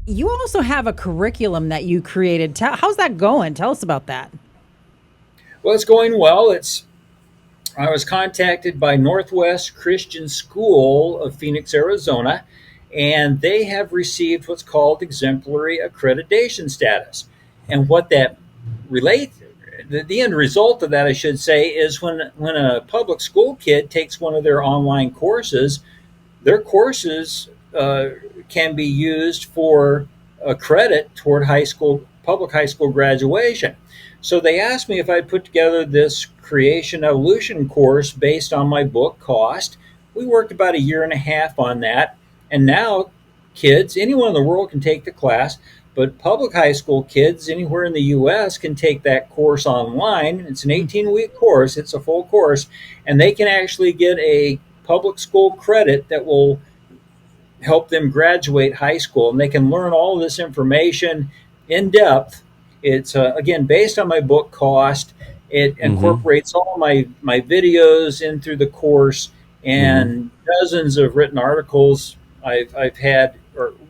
You also have a curriculum that you created. How's that going? Tell us about that. Well, it's going well. I was contacted by Northwest Christian School of Phoenix, Arizona, and they have received what's called exemplary accreditation status. And what that relates, the end result of that, I should say, is when a public school kid takes one of their online courses, their courses can be used for a credit toward public high school graduation. So they asked me if I'd put together this creation evolution course based on my book Cost. We worked about a year and a half on that, and now kids, anyone in the world can take the class, but public high school kids anywhere in the U.S. can take that course online. It's an 18-week course, it's a full course, and they can actually get a public school credit that will help them graduate high school, and they can learn all of this information in depth. It's again based on my book Cost. It incorporates all my videos in through the course, and dozens of written articles I've had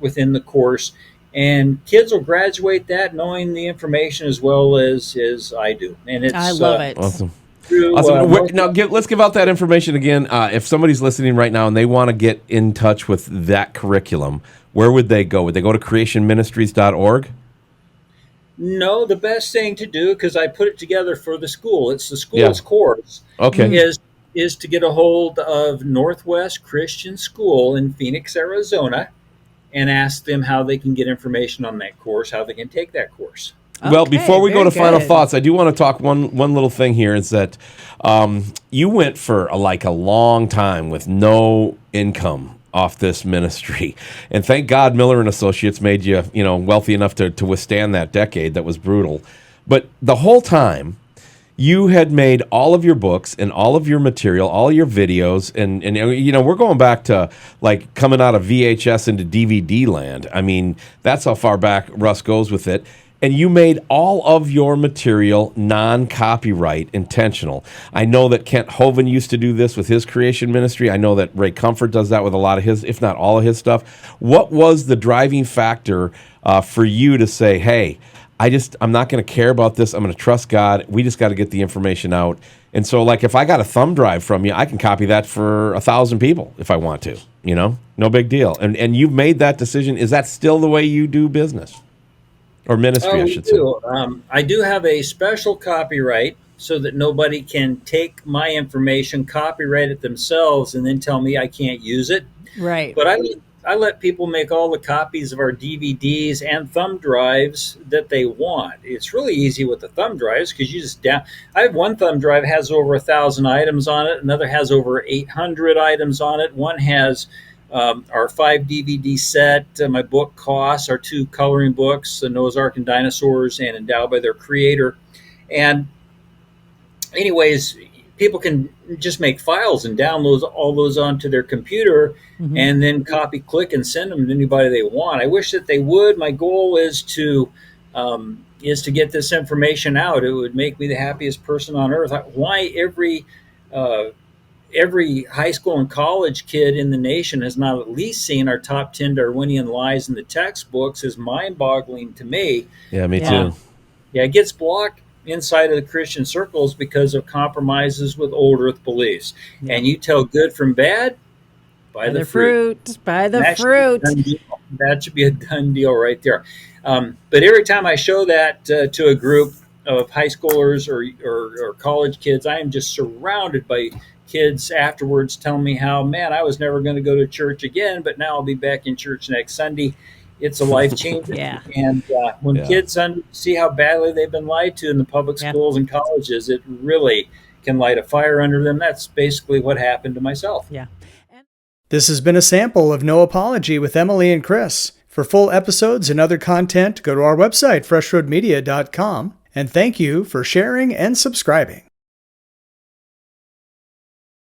within the course, and kids will graduate that knowing the information as well as I do. And it's I love it. Awesome. Through, Awesome. Now, let's give out that information again. If somebody's listening right now and they want to get in touch with that curriculum, where would they go? Would they go to creationministries.org? No, the best thing to do, because I put it together for the school, it's the school's course, Okay. is to get a hold of Northwest Christian School in Phoenix, Arizona, and ask them how they can get information on that course, how they can take that course. Well, before we go to very final good. thoughts, I do want to talk one little thing here is that you went for a long time with no income off this ministry. And thank God Miller and Associates made you, wealthy enough to withstand that decade that was brutal. But the whole time, you had made all of your books and all of your material, all your videos, and we're going back to like coming out of VHS into DVD land. I mean, that's how far back Russ goes with it. And you made all of your material non-copyright intentional. I know that Kent Hovind used to do this with his creation ministry. I know that Ray Comfort does that with a lot of his, if not all of his stuff. What was the driving factor for you to say, hey, I'm not going to care about this. I'm going to trust God. We just got to get the information out. And so, like, if I got a thumb drive from you, I can copy that for 1,000 people if I want to, no big deal. And you've made that decision. Is that still the way you do business? Or ministry, I should say. I do have a special copyright so that nobody can take my information, copyright it themselves, and then tell me I can't use it. Right. But I let people make all the copies of our DVDs and thumb drives that they want. It's really easy with the thumb drives because you just I have one thumb drive has over 1,000 items on it. Another has over 800 items on it. One has our 5 DVD set, my book Costs, our 2 coloring books, The Noah's Ark and Dinosaurs, and Endowed by Their Creator. And anyways, people can just make files and download all those onto their computer and then copy, click, and send them to anybody they want. I wish that they would. My goal is to get this information out. It would make me the happiest person on earth. Why every high school and college kid in the nation has not at least seen our top 10 Darwinian lies in the textbooks is mind-boggling to me. Yeah, me too. Yeah, it gets blocked inside of the Christian circles because of compromises with old earth beliefs. Yeah. And you tell good from bad by the fruit. By the fruit. That should be a done deal right there. But every time I show that to a group of high schoolers or college kids, I am just surrounded by kids afterwards telling me how, man, I was never going to go to church again, but now I'll be back in church next Sunday. It's a life changer. And when kids see how badly they've been lied to in the public schools and colleges, it really can light a fire under them. That's basically what happened to myself. Yeah. This has been a sample of No Apology with Emilee and Chris. For full episodes and other content, go to our website, freshroadmedia.com. And thank you for sharing and subscribing.